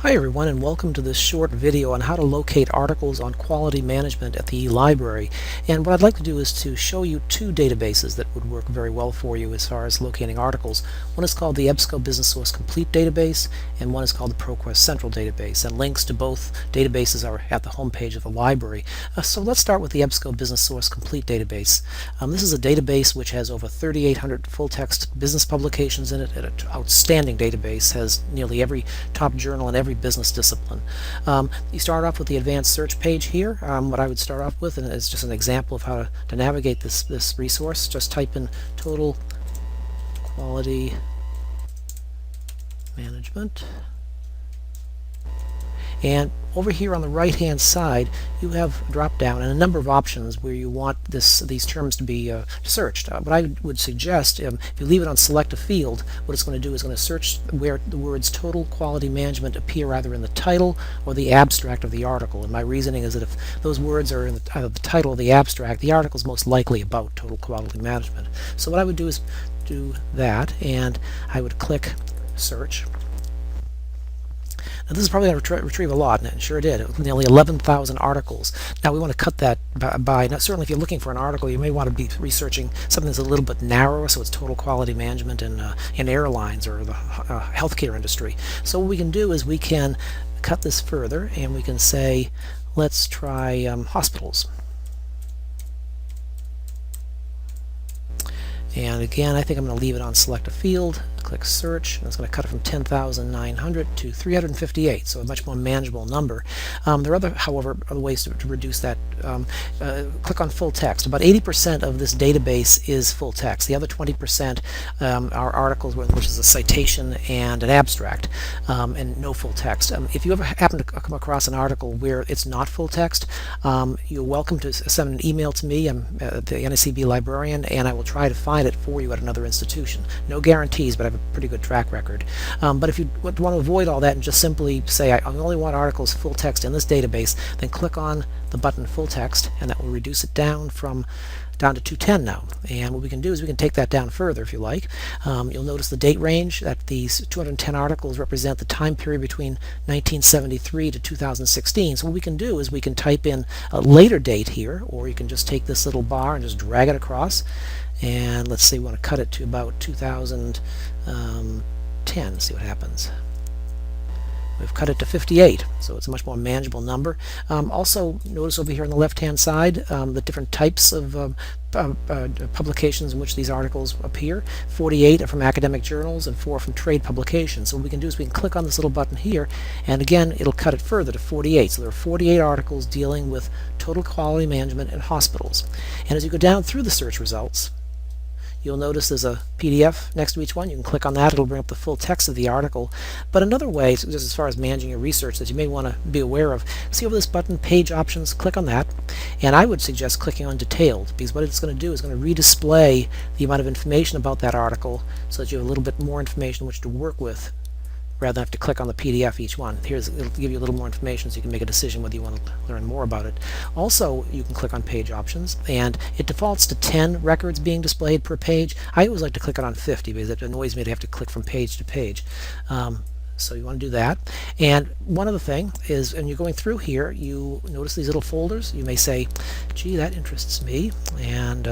Hi everyone, and welcome to this short video on how to locate articles on quality management at the eLibrary. And what I'd like to do is to show you two databases that would work very well for you as far as locating articles. One is called the EBSCO Business Source Complete database, and one is called the ProQuest Central database. And links to both databases are at the home page of the library. So let's start with the EBSCO Business Source Complete database. This is a database which has over 3,800 full-text business publications in it. An outstanding database, has nearly every top journal in every business discipline. You start off with the advanced search page here. What I would start off with, and it's just an example of how to navigate this resource, just type in total quality management. And over here on the right hand side you have a drop down and a number of options where you want these terms to be searched. What I would suggest, if you leave it on select a field, what it's going to do is going to search where the words total quality management appear either in the title or the abstract of the article. And my reasoning is that if those words are in either the title or the abstract, the article is most likely about total quality management. So what I would do is do that, and I would click search. Now this is probably going to retrieve a lot, and sure it did. Nearly 11,000 articles. Now we want to cut that by now, certainly if you're looking for an article, you may want to be researching something that's a little bit narrower, so it's total quality management in airlines or the healthcare industry. So what we can do is we can cut this further, and we can say, let's try hospitals. And again, I think I'm going to leave it on select a field, click search, and it's going to cut it from 10,900 to 358, so a much more manageable number. There are however, other ways to reduce that. Click on full text. About 80% of this database is full text. The other 20% are articles which is a citation and an abstract, and no full text. If you ever happen to come across an article where it's not full text, you're welcome to send an email to me. I'm the NICB librarian, and I will try to find it for you at another institution. No guarantees, but I have a pretty good track record. But if you want to avoid all that and just simply say, I only want articles full text in this database, then click on the button full text, and that will reduce it down to 210 now. And what we can do is we can take that down further if you like. You'll notice the date range, that these 210 articles represent the time period between 1973 to 2016. So what we can do is we can type in a later date here, or you can just take this little bar and just drag it across. And let's say we want to cut it to about 2010. See what happens. We've cut it to 58, so it's a much more manageable number. Also, notice over here on the left-hand side the different types of publications in which these articles appear. 48 are from academic journals and 4 from trade publications. So what we can do is we can click on this little button here, and again it'll cut it further to 48. So there are 48 articles dealing with total quality management in hospitals. And as you go down through the search results, you'll notice there's a PDF next to each one. You can click on that. It'll bring up the full text of the article. But another way, just as far as managing your research, that you may want to be aware of, see over this button, Page Options, click on that. And I would suggest clicking on Detailed, because what it's going to do is going to redisplay the amount of information about that article so that you have a little bit more information which to work with, rather than have to click on the PDF each one. It'll give you a little more information so you can make a decision whether you want to learn more about it. Also, you can click on Page Options, and it defaults to 10 records being displayed per page. I always like to click it on 50 because it annoys me to have to click from page to page. So you want to do that. And one other thing is, when you're going through here, you notice these little folders. You may say, gee, that interests me, and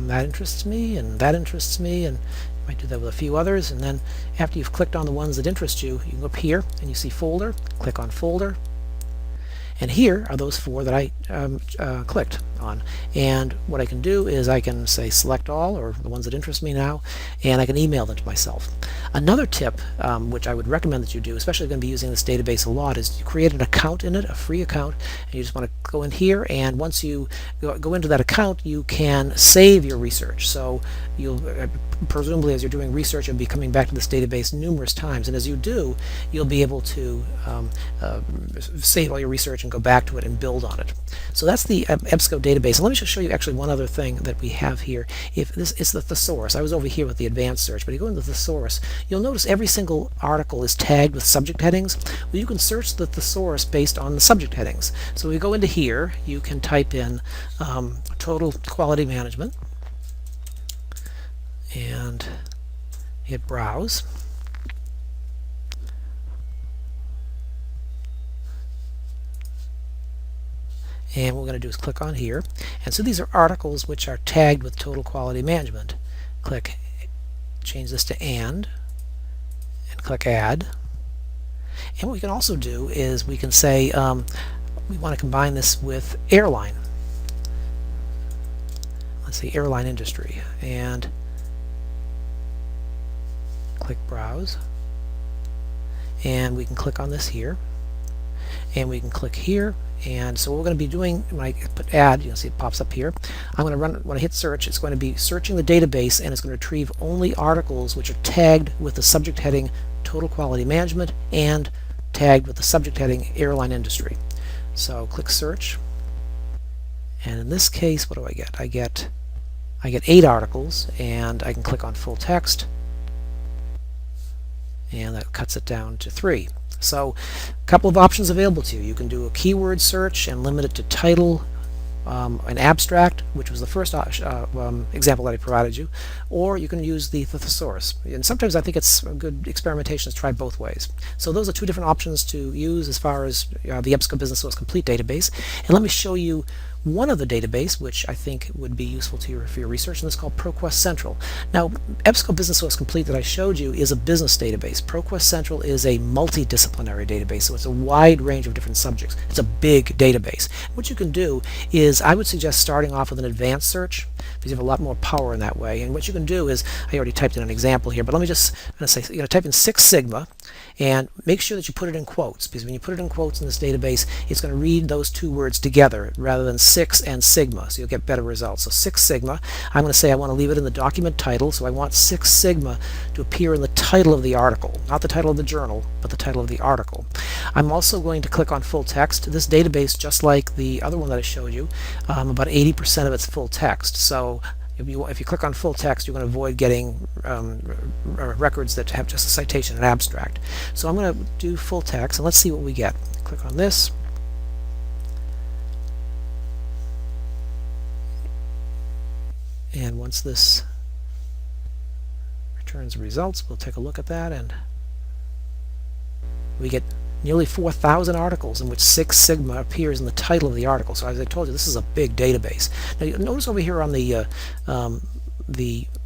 that interests me, and that interests me, and might do that with a few others. And then after you've clicked on the ones that interest you, you can go up here and you see folder, click on folder, and here are those 4 that I clicked on. And what I can do is I can say select all, or the ones that interest me now, and I can email them to myself. Another tip which I would recommend that you do, especially if you're going to be using this database a lot, is you create an account in it, a free account, and you just want to go in here, and once you go into that account, you can save your research. So you'll presumably, as you're doing research, you'll be coming back to this database numerous times, and as you do, you'll be able to save all your research and go back to it and build on it. So that's the EBSCO database. And let me just show you actually one other thing that we have here. If this is the thesaurus. I was over here with the advanced search, but if you go into the thesaurus, you'll notice every single article is tagged with subject headings. Well, you can search the thesaurus based on the subject headings. So we go into here, you can type in total quality management and hit browse. And what we're going to do is click on here, and so these are articles which are tagged with total quality management. Click, change this to and click add. And what we can also do is we can say we want to combine this with airline. Let's see, airline industry, and click browse, and we can click on this here, and we can click here. And so what we're going to be doing when I put add, you'll see it pops up here. I'm going to run, when I hit search, it's going to be searching the database, and it's going to retrieve only articles which are tagged with the subject heading total quality management and tagged with the subject heading airline industry. So click search, and in this case, what do I get? I get 8 articles, and I can click on full text, and that cuts it down to 3. So a couple of options available to you. You can do a keyword search and limit it to title, an abstract, which was the first example that I provided you, or you can use the thesaurus. And sometimes I think it's a good experimentation to try both ways. So those are 2 different options to use as far as the EBSCO Business Source Complete database. And let me show you one of the database which I think would be useful to you for your research, and it's called ProQuest Central. Now, EBSCO Business Source Complete that I showed you is a business database. ProQuest Central is a multidisciplinary database, so it's a wide range of different subjects. It's a big database. What you can do is, I would suggest starting off with an advanced search, because you have a lot more power in that way. And what you can do is, I already typed in an example here, but let me just, I'm going to say, type in 6 Sigma, and make sure that you put it in quotes, because when you put it in quotes in this database, it's going to read those 2 words together rather than 6 and Sigma, so you'll get better results. So 6 Sigma, I'm going to say I want to leave it in the document title, so I want 6 Sigma to appear in the title of the article, not the title of the journal, but the title of the article. I'm also going to click on full text. This database, just like the other one that I showed you, about 80% of it's full text. So if you click on full text, you're going to avoid getting records that have just a citation and abstract. So I'm going to do full text, and let's see what we get. Click on this. And once this returns results, we'll take a look at that, and we get nearly 4,000 articles in which 6 Sigma appears in the title of the article. So as I told you, this is a big database. Now you notice over here on the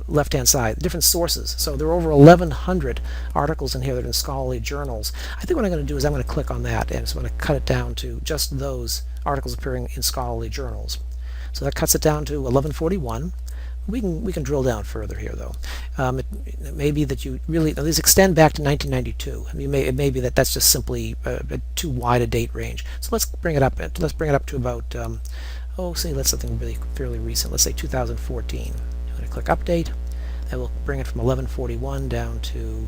left-hand side, different sources. So there are over 1,100 articles in here that are in scholarly journals. I think what I'm going to do is I'm going to click on that, and so I'm going to cut it down to just those articles appearing in scholarly journals. So that cuts it down to 1141. We can drill down further here, though. It may be that you really, now these extend back to 1992. I mean, it may be that that's just simply too wide a date range. So let's bring it up. Let's bring it up to about say let's something really fairly recent. Let's say 2014. I'm going to click update. That will bring it from 1141 down to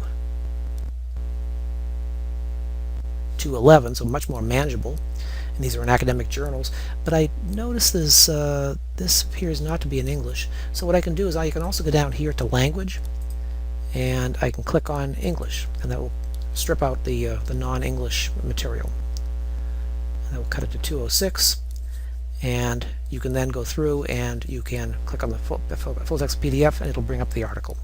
211, so much more manageable. And these are in academic journals, but I notice this appears not to be in English. So what I can do is I can also go down here to language, and I can click on English, and that will strip out the non-English material. And that will cut it to 206, and you can then go through and you can click on the full text PDF, and it'll bring up the article.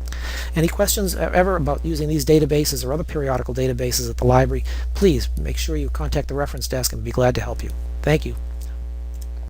Any questions ever about using these databases or other periodical databases at the library, please make sure you contact the reference desk, and we'll be glad to help you. Thank you.